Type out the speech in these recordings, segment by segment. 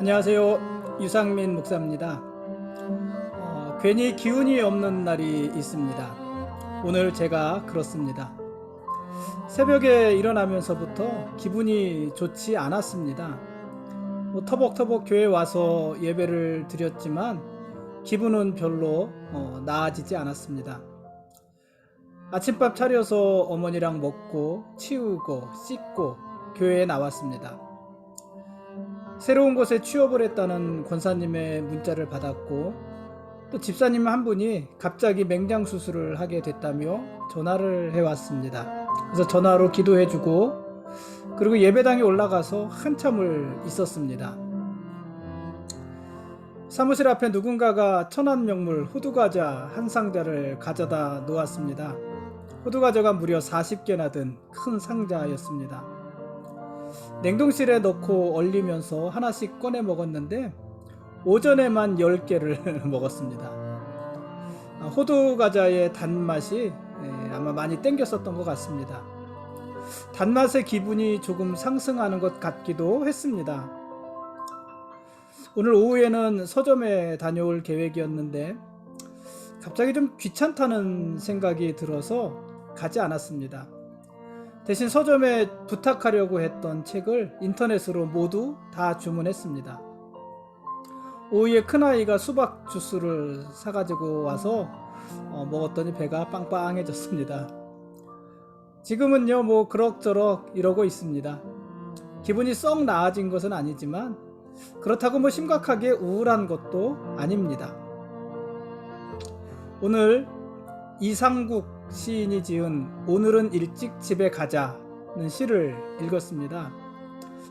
안녕하세요. 유상민 목사입니다. 괜히 기운이 없는 날이 있습니다. 오늘 제가 그렇습니다. 새벽에 일어나면서부터 기분이 좋지 않았습니다. 터벅터벅 교회 와서 예배를 드렸지만 기분은 별로 나아지지 않았습니다. 아침밥 차려서 어머니랑 먹고 치우고 씻고 교회에 나왔습니다. 새로운 곳에 취업을 했다는 권사님의 문자를 받았고, 또 집사님 한 분이 갑자기 맹장 수술을 하게 됐다며 전화를 해왔습니다. 그래서 전화로 기도해주고, 그리고 예배당에 올라가서 한참을 있었습니다. 사무실 앞에 누군가가 천안명물 호두과자 한 상자를 가져다 놓았습니다. 호두과자가 무려 40개나 든 큰 상자였습니다. 냉동실에 넣고 얼리면서 하나씩 꺼내 먹었는데 오전에만 10개를 먹었습니다. 호두과자의 단맛이 아마 많이 땡겼었던 것 같습니다. 단맛의 기분이 조금 상승하는 것 같기도 했습니다. 오늘 오후에는 서점에 다녀올 계획이었는데 갑자기 좀 귀찮다는 생각이 들어서 가지 않았습니다. 대신 서점에 부탁하려고 했던 책을 인터넷으로 모두 다 주문했습니다. 오후에 큰아이가 수박 주스를 사가지고 와서 먹었더니 배가 빵빵해졌습니다. 지금은요, 그럭저럭 이러고 있습니다. 기분이 썩 나아진 것은 아니지만 그렇다고 심각하게 우울한 것도 아닙니다. 오늘 이상국 시인이 지은 오늘은 일찍 집에 가자는 시를 읽었습니다.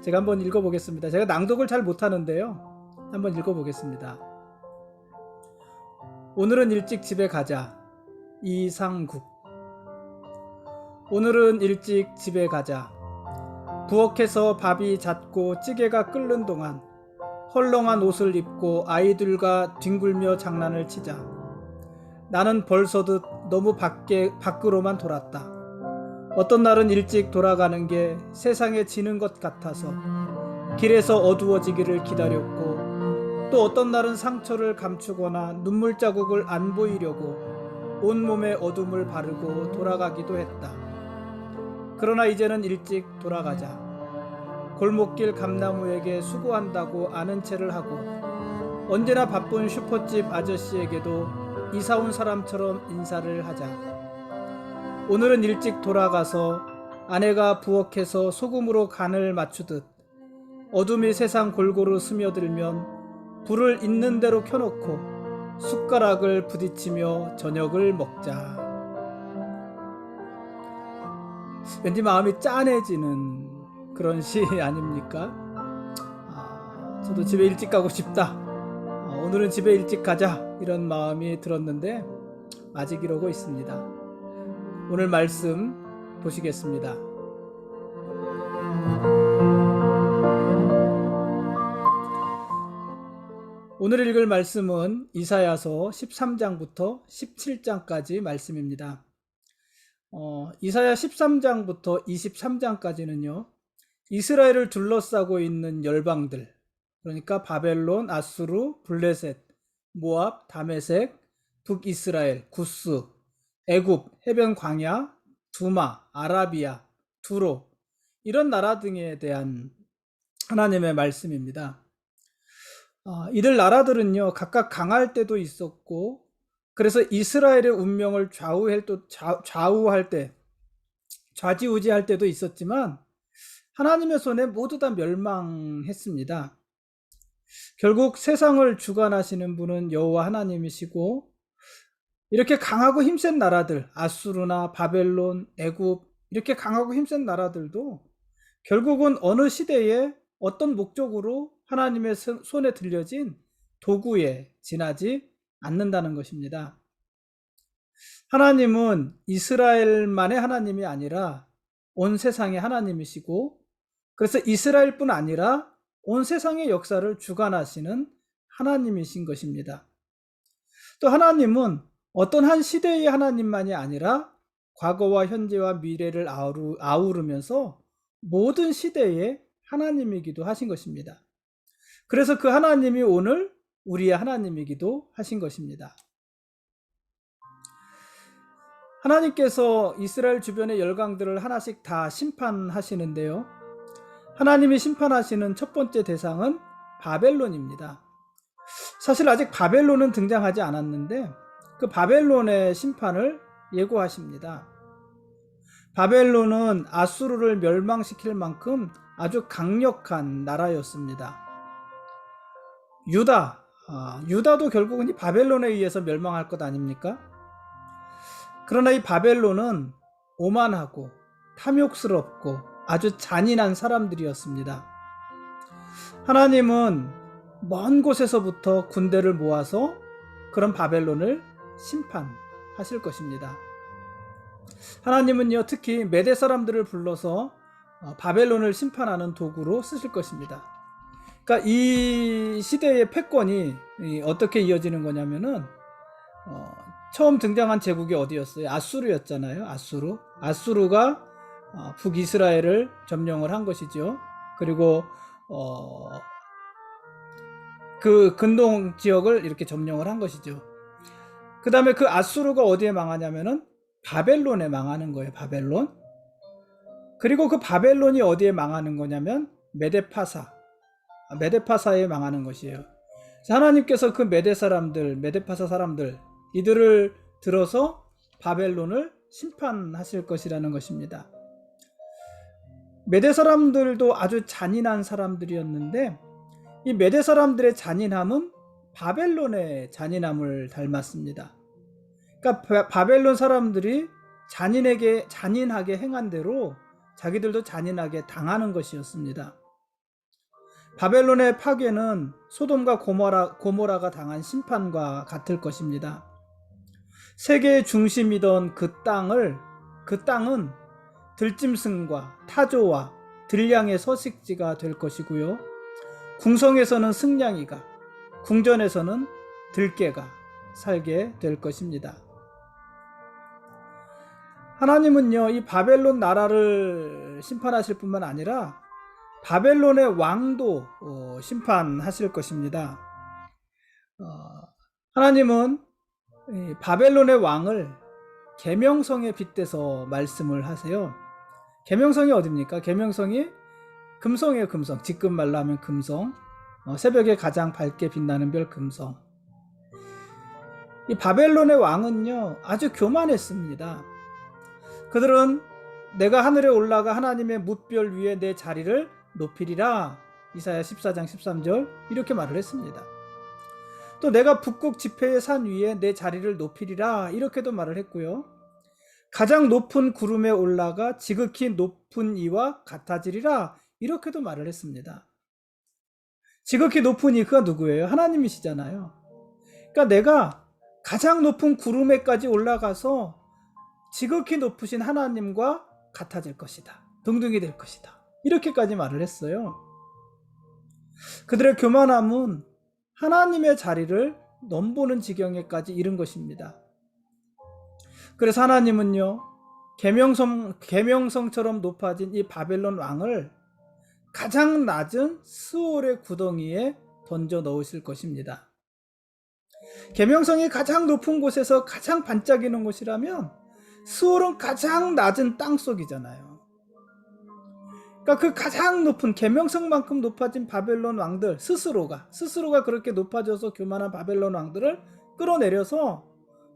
제가 한번 읽어보겠습니다. 제가 낭독을 잘 못하는데요, 한번 읽어보겠습니다. 오늘은 일찍 집에 가자. 이상국. 오늘은 일찍 집에 가자. 부엌에서 밥이 잦고 찌개가 끓는 동안 헐렁한 옷을 입고 아이들과 뒹굴며 장난을 치자. 나는 벌써듯 너무 밖으로만 돌았다. 어떤 날은 일찍 돌아가는 게 세상에 지는 것 같아서 길에서 어두워지기를 기다렸고, 또 어떤 날은 상처를 감추거나 눈물 자국을 안 보이려고 온몸에 어둠을 바르고 돌아가기도 했다. 그러나 이제는 일찍 돌아가자. 골목길 감나무에게 수고한다고 아는 체를 하고, 언제나 바쁜 슈퍼집 아저씨에게도 이사 온 사람처럼 인사를 하자. 오늘은 일찍 돌아가서 아내가 부엌에서 소금으로 간을 맞추듯 어둠이 세상 골고루 스며들면 불을 있는 대로 켜놓고 숟가락을 부딪히며 저녁을 먹자. 왠지 마음이 짠해지는 그런 시 아닙니까? 저도 집에 일찍 가고 싶다. 오늘은 집에 일찍 가자, 이런 마음이 들었는데 아직 이러고 있습니다. 오늘 말씀 보시겠습니다. 오늘 읽을 말씀은 이사야서 13장부터 17장까지 말씀입니다. 이사야 13장부터 23장까지는요, 이스라엘을 둘러싸고 있는 열방들, 그러니까 바벨론, 아수르, 블레셋, 모압, 다메섹, 북이스라엘, 구스, 애굽, 해변 광야, 두마, 아라비아, 두로, 이런 나라 등에 대한 하나님의 말씀입니다. 이들 나라들은요, 각각 강할 때도 있었고, 그래서 이스라엘의 운명을 좌우할 때, 좌지우지할 때도 있었지만 하나님의 손에 모두 다 멸망했습니다. 결국 세상을 주관하시는 분은 여호와 하나님이시고, 이렇게 강하고 힘센 나라들, 아수르나 바벨론, 애굽, 이렇게 강하고 힘센 나라들도 결국은 어느 시대에 어떤 목적으로 하나님의 손에 들려진 도구에 지나지 않는다는 것입니다. 하나님은 이스라엘만의 하나님이 아니라 온 세상의 하나님이시고, 그래서 이스라엘뿐 아니라 온 세상의 역사를 주관하시는 하나님이신 것입니다. 또 하나님은 어떤 한 시대의 하나님만이 아니라 과거와 현재와 미래를 아우르면서 모든 시대의 하나님이기도 하신 것입니다. 그래서 그 하나님이 오늘 우리의 하나님이기도 하신 것입니다. 하나님께서 이스라엘 주변의 열강들을 하나씩 다 심판하시는데요. 하나님이 심판하시는 첫 번째 대상은 바벨론입니다. 사실 아직 바벨론은 등장하지 않았는데 그 바벨론의 심판을 예고하십니다. 바벨론은 아수르를 멸망시킬 만큼 아주 강력한 나라였습니다. 유다도 결국은 이 바벨론에 의해서 멸망할 것 아닙니까? 그러나 이 바벨론은 오만하고 탐욕스럽고 아주 잔인한 사람들이었습니다. 하나님은 먼 곳에서부터 군대를 모아서 그런 바벨론을 심판하실 것입니다. 하나님은요, 특히 메대 사람들을 불러서 바벨론을 심판하는 도구로 쓰실 것입니다. 그러니까 이 시대의 패권이 어떻게 이어지는 거냐면은 처음 등장한 제국이 어디였어요? 아수르였잖아요. 아수르가 북이스라엘을 점령을 한 것이죠. 그리고 그 근동 지역을 이렇게 점령을 한 것이죠. 그 다음에 그 아수르가 어디에 망하냐면은 바벨론에 망하는 거예요. 바벨론. 그리고 그 바벨론이 어디에 망하는 거냐면 메데파사에 망하는 것이에요. 하나님께서 그 메데파사 사람들 이들을 들어서 바벨론을 심판하실 것이라는 것입니다. 메대 사람들도 아주 잔인한 사람들이었는데 이 메대 사람들의 잔인함은 바벨론의 잔인함을 닮았습니다. 그러니까 바벨론 사람들이 잔인하게 행한 대로 자기들도 잔인하게 당하는 것이었습니다. 바벨론의 파괴는 소돔과 고모라가 당한 심판과 같을 것입니다. 세계의 중심이던 그 땅은 들짐승과 타조와 들량의 서식지가 될 것이고요. 궁성에서는 승냥이가, 궁전에서는 들깨가 살게 될 것입니다. 하나님은요, 이 바벨론 나라를 심판하실 뿐만 아니라 바벨론의 왕도 심판하실 것입니다. 하나님은 바벨론의 왕을 계명성에 빗대서 말씀을 하세요. 계명성이 어디입니까? 계명성이 금성이에요. 금성. 지금 말로 하면 금성. 새벽에 가장 밝게 빛나는 별 금성. 이 바벨론의 왕은요, 아주 교만했습니다. 그들은 내가 하늘에 올라가 하나님의 뭇별 위에 내 자리를 높이리라. 이사야 14장 13절 이렇게 말을 했습니다. 또 내가 북극 지폐의 산 위에 내 자리를 높이리라. 이렇게도 말을 했고요. 가장 높은 구름에 올라가 지극히 높은 이와 같아지리라. 이렇게도 말을 했습니다. 지극히 높은 이 그가 누구예요? 하나님이시잖아요. 그러니까 내가 가장 높은 구름에까지 올라가서 지극히 높으신 하나님과 같아질 것이다. 동등이 될 것이다. 이렇게까지 말을 했어요. 그들의 교만함은 하나님의 자리를 넘보는 지경에까지 이른 것입니다. 그래서 하나님은요, 계명성처럼 높아진 이 바벨론 왕을 가장 낮은 스올의 구덩이에 던져 넣으실 것입니다. 계명성이 가장 높은 곳에서 가장 반짝이는 곳이라면 스올은 가장 낮은 땅속이잖아요. 그러니까 그 가장 높은 계명성만큼 높아진 바벨론 왕들 스스로가 그렇게 높아져서 교만한 바벨론 왕들을 끌어내려서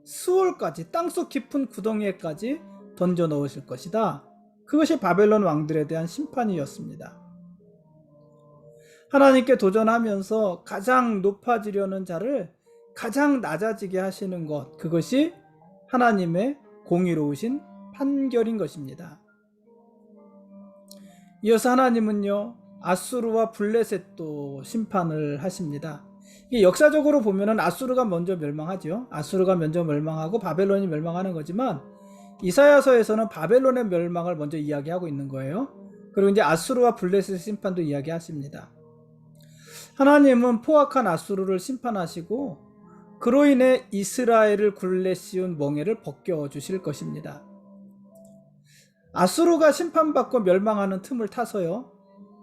스올까지 땅속 깊은 구덩이에까지 던져 넣으실 것이다. 그것이 바벨론 왕들에 대한 심판이었습니다. 하나님께 도전하면서 가장 높아지려는 자를 가장 낮아지게 하시는 것, 그것이 하나님의 공의로우신 판결인 것입니다. 이어서 하나님은요, 아수르와 블레셋도 심판을 하십니다. 이게 역사적으로 보면은 아수르가 먼저 멸망하죠. 아수르가 먼저 멸망하고 바벨론이 멸망하는 거지만 이사야서에서는 바벨론의 멸망을 먼저 이야기하고 있는 거예요. 그리고 이제 아수르와 블레셋의 심판도 이야기하십니다. 하나님은 포악한 아수르를 심판하시고 그로 인해 이스라엘을 굴레 씌운 멍에를 벗겨 주실 것입니다. 아수르가 심판받고 멸망하는 틈을 타서요,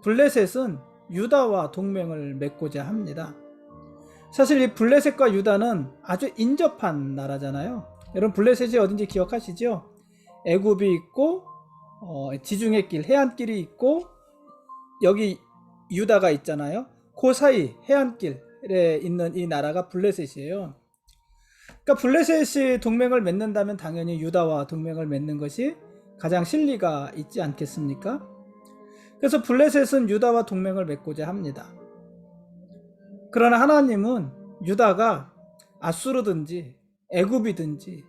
블레셋은 유다와 동맹을 맺고자 합니다. 사실 이 블레셋과 유다는 아주 인접한 나라잖아요. 여러분 블레셋이 어딘지 기억하시죠? 애굽이 있고 지중해 길, 해안길이 있고 여기 유다가 있잖아요. 그 사이 해안길에 있는 이 나라가 블레셋이에요. 그러니까 블레셋이 동맹을 맺는다면 당연히 유다와 동맹을 맺는 것이 가장 실리가 있지 않겠습니까? 그래서 블레셋은 유다와 동맹을 맺고자 합니다. 그러나 하나님은 유다가 아수르든지 애굽이든지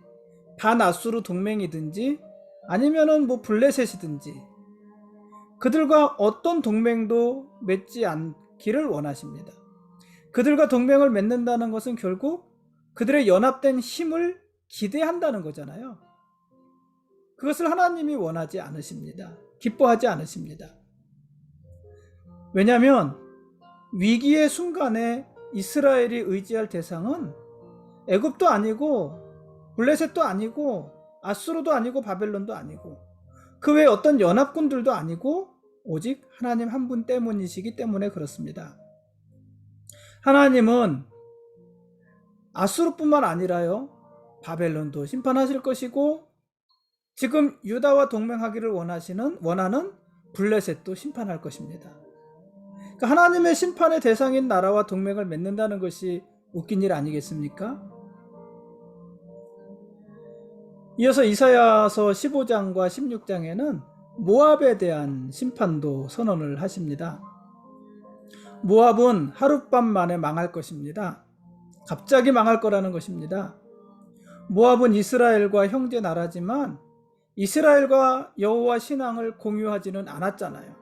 반아수르 동맹이든지 아니면은 뭐 블레셋이든지 그들과 어떤 동맹도 맺지 않기를 원하십니다. 그들과 동맹을 맺는다는 것은 결국 그들의 연합된 힘을 기대한다는 거잖아요. 그것을 하나님이 원하지 않으십니다. 기뻐하지 않으십니다. 왜냐하면 위기의 순간에 이스라엘이 의지할 대상은 애굽도 아니고 블레셋도 아니고 아수르도 아니고 바벨론도 아니고 그 외에 어떤 연합군들도 아니고 오직 하나님 한 분 때문이시기 때문에 그렇습니다. 하나님은 아수르뿐만 아니라요 바벨론도 심판하실 것이고 지금 유다와 동맹하기를 원하는 블레셋도 심판할 것입니다. 그러니까 하나님의 심판의 대상인 나라와 동맹을 맺는다는 것이 웃긴 일 아니겠습니까? 이어서 이사야서 15장과 16장에는 모압에 대한 심판도 선언을 하십니다. 모압은 하룻밤 만에 망할 것입니다. 갑자기 망할 거라는 것입니다. 모압은 이스라엘과 형제 나라지만 이스라엘과 여호와 신앙을 공유하지는 않았잖아요.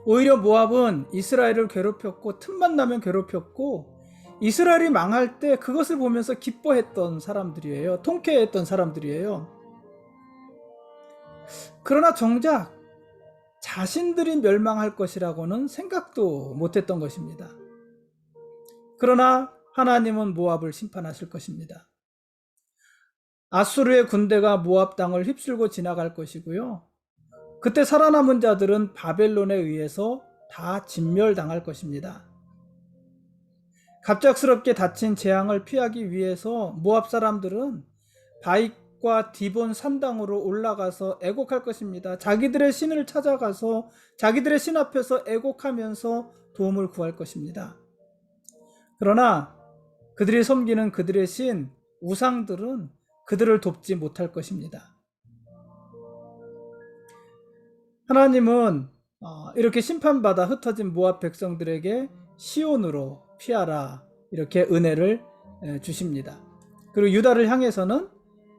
오히려 모압은 이스라엘을 괴롭혔고 틈만 나면 괴롭혔고 이스라엘이 망할 때 그것을 보면서 기뻐했던 사람들이에요. 통쾌했던 사람들이에요. 그러나 정작 자신들이 멸망할 것이라고는 생각도 못했던 것입니다. 그러나 하나님은 모압을 심판하실 것입니다. 아수르의 군대가 모압 땅을 휩쓸고 지나갈 것이고요. 그때 살아남은 자들은 바벨론에 의해서 다 진멸당할 것입니다. 갑작스럽게 닥친 재앙을 피하기 위해서 모압 사람들은 바익과 디본 산당으로 올라가서 애곡할 것입니다. 자기들의 신을 찾아가서 자기들의 신 앞에서 애곡하면서 도움을 구할 것입니다. 그러나 그들이 섬기는 그들의 신, 우상들은 그들을 돕지 못할 것입니다. 하나님은 이렇게 심판받아 흩어진 모압 백성들에게 시온으로 피하라 이렇게 은혜를 주십니다. 그리고 유다를 향해서는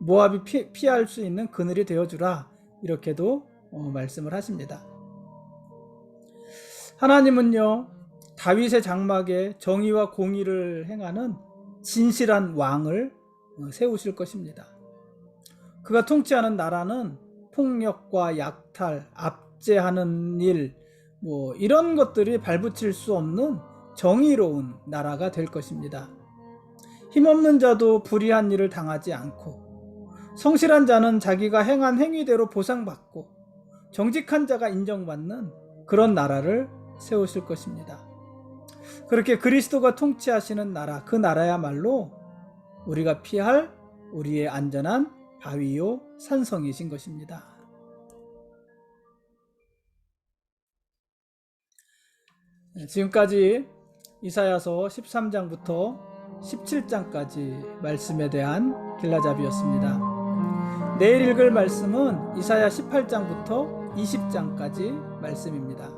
모압이 피할 수 있는 그늘이 되어주라 이렇게도 말씀을 하십니다. 하나님은요 다윗의 장막에 정의와 공의를 행하는 진실한 왕을 세우실 것입니다. 그가 통치하는 나라는 폭력과 약탈, 압제하는 일 이런 것들이 발붙일 수 없는 정의로운 나라가 될 것입니다. 힘없는 자도 불의한 일을 당하지 않고 성실한 자는 자기가 행한 행위대로 보상받고 정직한 자가 인정받는 그런 나라를 세우실 것입니다. 그렇게 그리스도가 통치하시는 나라, 그 나라야말로 우리가 피할 우리의 안전한 바위요 산성이신 것입니다. 지금까지 이사야서 13장부터 17장까지 말씀에 대한 길라잡이였습니다. 내일 읽을 말씀은 이사야 18장부터 20장까지 말씀입니다.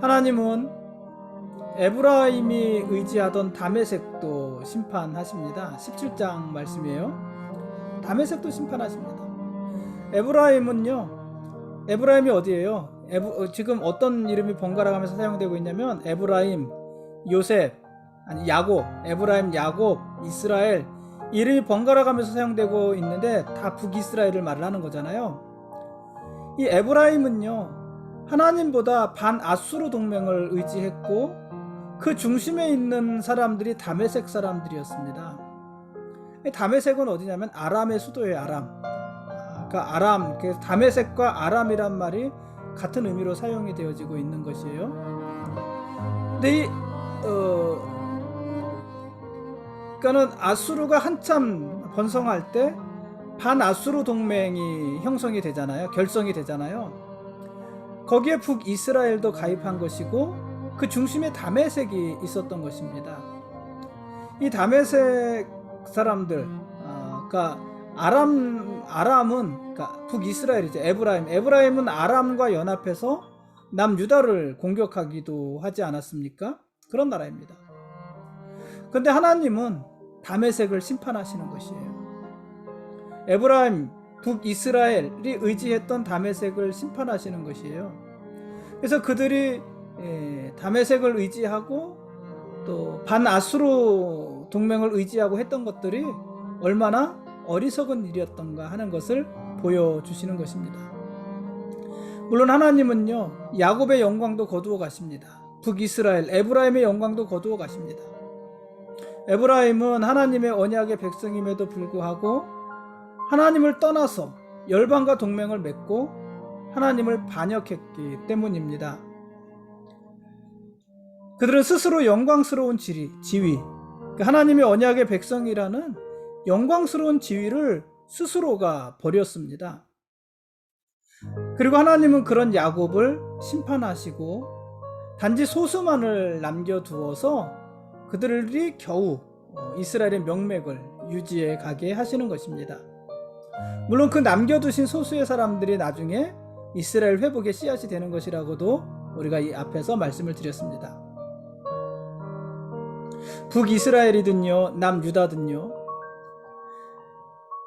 하나님은 에브라임이 의지하던 다메섹도 심판하십니다. 17장 말씀이에요. 다메섹도 심판하십니다. 에브라임이 어디예요? 지금 어떤 이름이 번갈아 가면서 사용되고 있냐면 에브라임, 요셉, 아니 야곱, 에브라임, 야곱, 이스라엘 이름이 번갈아 가면서 사용되고 있는데 다 북이스라엘을 말을 하는 거잖아요. 이 에브라임은요 하나님보다 반아수르 동맹을 의지했고 그 중심에 있는 사람들이 다메섹 사람들이었습니다. 다메섹은 어디냐면 아람의 수도예요. 아람. 그러니까 다메섹과 아람이란 말이 같은 의미로 사용이 되어지고 있는 것이에요. 근데 그러니까는 아수르가 한참 번성할 때 반아수르 동맹이 형성이 되잖아요. 결성이 되잖아요. 거기에 북이스라엘도 가입한 것이고 그 중심에 다메섹이 있었던 것입니다. 이 다메섹 사람들, 그러니까 아람은 그러니까 북이스라엘이죠. 에브라임은 아람과 연합해서 남유다를 공격하기도 하지 않았습니까? 그런 나라입니다. 그런데 하나님은 다메섹을 심판하시는 것이에요. 에브라임, 북이스라엘이 의지했던 다메섹을 심판하시는 것이에요. 그래서 그들이 다메섹을 의지하고 또 반아수르 동맹을 의지하고 했던 것들이 얼마나 어리석은 일이었던가 하는 것을 보여주시는 것입니다. 물론 하나님은요, 야곱의 영광도 거두어 가십니다. 북이스라엘, 에브라임의 영광도 거두어 가십니다. 에브라임은 하나님의 언약의 백성임에도 불구하고 하나님을 떠나서 열방과 동맹을 맺고 하나님을 반역했기 때문입니다. 그들은 스스로 영광스러운 지위, 하나님의 언약의 백성이라는 영광스러운 지위를 스스로가 버렸습니다. 그리고 하나님은 그런 야곱을 심판하시고 단지 소수만을 남겨두어서 그들이 겨우 이스라엘의 명맥을 유지해 가게 하시는 것입니다. 물론 그 남겨두신 소수의 사람들이 나중에 이스라엘 회복의 씨앗이 되는 것이라고도 우리가 이 앞에서 말씀을 드렸습니다. 북이스라엘이든요, 남유다든요,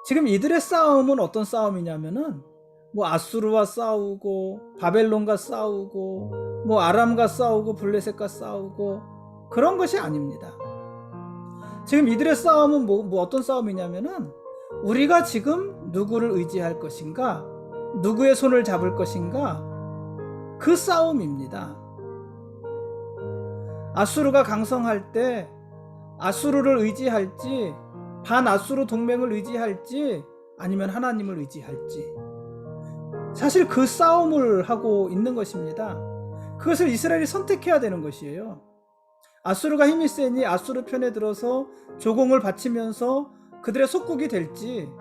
지금 이들의 싸움은 어떤 싸움이냐면은 아수르와 싸우고 바벨론과 싸우고 아람과 싸우고 블레셋과 싸우고 그런 것이 아닙니다. 지금 이들의 싸움은 어떤 싸움이냐면은 우리가 지금 누구를 의지할 것인가, 누구의 손을 잡을 것인가, 그 싸움입니다. 아수르가 강성할 때 아수르를 의지할지, 반아수르 동맹을 의지할지, 아니면 하나님을 의지할지, 사실 그 싸움을 하고 있는 것입니다. 그것을 이스라엘이 선택해야 되는 것이에요. 아수르가 힘이 세니 아수르 편에 들어서 조공을 바치면서 그들의 속국이 될지,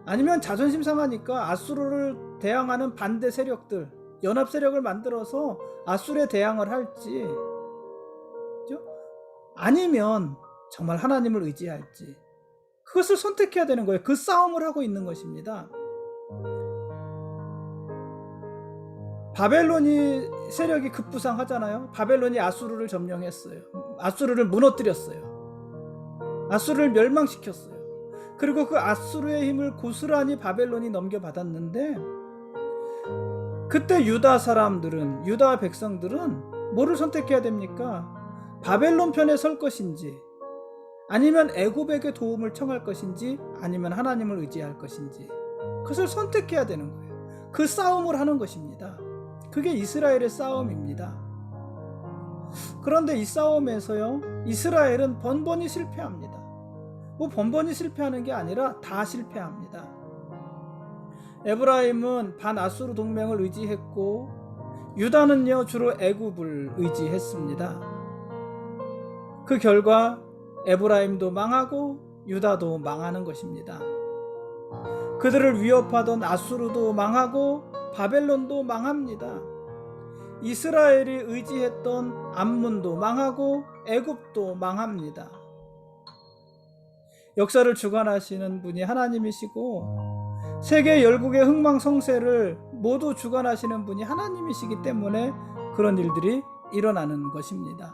아니면 자존심 상하니까 아수르를 대항하는 반대 세력들, 연합 세력을 만들어서 아수르에 대항을 할지, 아니면 정말 하나님을 의지할지, 그것을 선택해야 되는 거예요. 그 싸움을 하고 있는 것입니다. 바벨론이 세력이 급부상하잖아요. 바벨론이 아수르를 점령했어요. 아수르를 무너뜨렸어요. 아수르를 멸망시켰어요. 그리고 그 아수르의 힘을 고스란히 바벨론이 넘겨받았는데, 그때 유다 백성들은 뭐를 선택해야 됩니까? 바벨론 편에 설 것인지, 아니면 애굽에게 도움을 청할 것인지, 아니면 하나님을 의지할 것인지, 그것을 선택해야 되는 거예요. 그 싸움을 하는 것입니다. 그게 이스라엘의 싸움입니다. 그런데 이 싸움에서요, 이스라엘은 번번이 실패합니다. 번번이 실패하는 게 아니라 다 실패합니다. 에브라임은 반아수르 동맹을 의지했고, 유다는요 주로 애굽을 의지했습니다. 그 결과 에브라임도 망하고 유다도 망하는 것입니다. 그들을 위협하던 아수르도 망하고 바벨론도 망합니다. 이스라엘이 의지했던 암몬도 망하고 애굽도 망합니다. 역사를 주관하시는 분이 하나님이시고 세계 열국의 흥망성쇠를 모두 주관하시는 분이 하나님이시기 때문에 그런 일들이 일어나는 것입니다.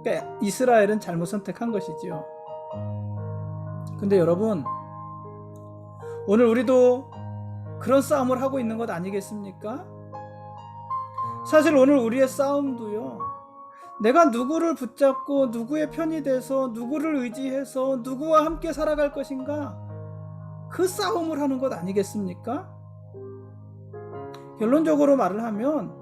그러니까 이스라엘은 잘못 선택한 것이지요. 근데 여러분, 오늘 우리도 그런 싸움을 하고 있는 것 아니겠습니까? 사실 오늘 우리의 싸움도요, 내가 누구를 붙잡고 누구의 편이 돼서 누구를 의지해서 누구와 함께 살아갈 것인가, 그 싸움을 하는 것 아니겠습니까? 결론적으로 말을 하면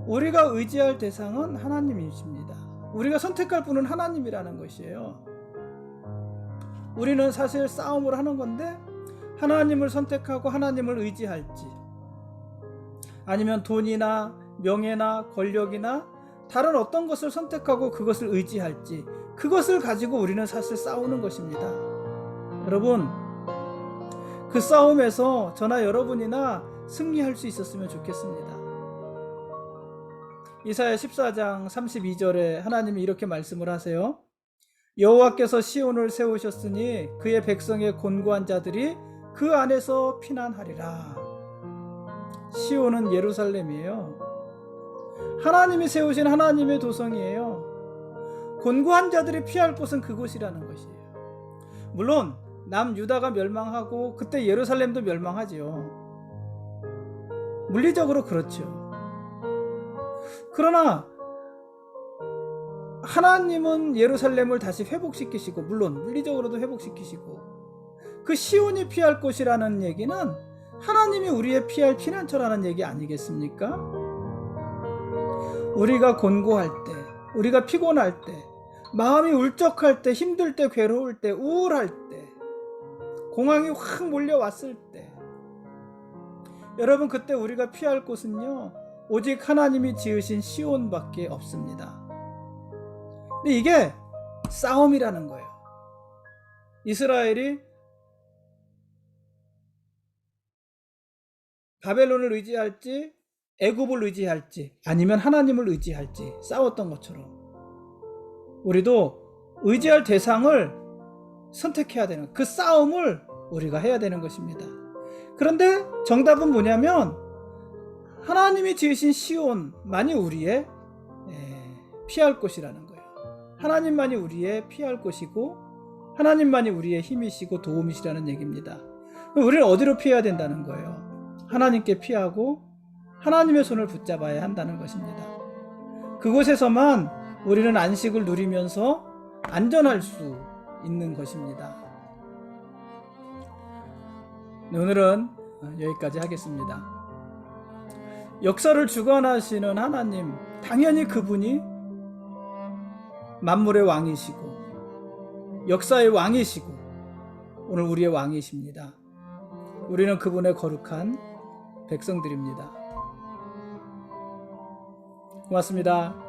우리가 의지할 대상은 하나님이십니다. 우리가 선택할 분은 하나님이라는 것이에요. 우리는 사실 싸움을 하는 건데, 하나님을 선택하고 하나님을 의지할지, 아니면 돈이나 명예나 권력이나 다른 어떤 것을 선택하고 그것을 의지할지, 그것을 가지고 우리는 사실 싸우는 것입니다. 여러분, 그 싸움에서 저나 여러분이나 승리할 수 있었으면 좋겠습니다. 이사야 14장 32절에 하나님이 이렇게 말씀을 하세요. 여호와께서 시온을 세우셨으니 그의 백성의 곤고한 자들이 그 안에서 피난하리라. 시온은 예루살렘이에요. 하나님이 세우신 하나님의 도성이에요. 곤고한 자들이 피할 곳은 그곳이라는 것이에요. 물론 남유다가 멸망하고 그때 예루살렘도 멸망하지요. 물리적으로 그렇죠. 그러나 하나님은 예루살렘을 다시 회복시키시고, 물론 물리적으로도 회복시키시고, 그 시온이 피할 곳이라는 얘기는 하나님이 우리의 피할 피난처라는 얘기 아니겠습니까? 우리가 곤고할 때, 우리가 피곤할 때, 마음이 울적할 때, 힘들 때, 괴로울 때, 우울할 때, 공황이 확 몰려왔을 때, 여러분, 그때 우리가 피할 곳은요, 오직 하나님이 지으신 시온밖에 없습니다. 근데 이게 싸움이라는 거예요. 이스라엘이 바벨론을 의지할지, 애굽을 의지할지, 아니면 하나님을 의지할지 싸웠던 것처럼 우리도 의지할 대상을 선택해야 되는, 그 싸움을 우리가 해야 되는 것입니다. 그런데 정답은 뭐냐면 하나님이 지으신 시온만이 우리의 피할 곳이라는 거예요. 하나님만이 우리의 피할 곳이고 하나님만이 우리의 힘이시고 도움이시라는 얘기입니다. 우리는 어디로 피해야 된다는 거예요? 하나님께 피하고 하나님의 손을 붙잡아야 한다는 것입니다. 그곳에서만 우리는 안식을 누리면서 안전할 수 있는 것입니다. 오늘은 여기까지 하겠습니다. 역사를 주관하시는 하나님, 당연히 그분이 만물의 왕이시고 역사의 왕이시고 오늘 우리의 왕이십니다. 우리는 그분의 거룩한 백성들입니다. 고맙습니다.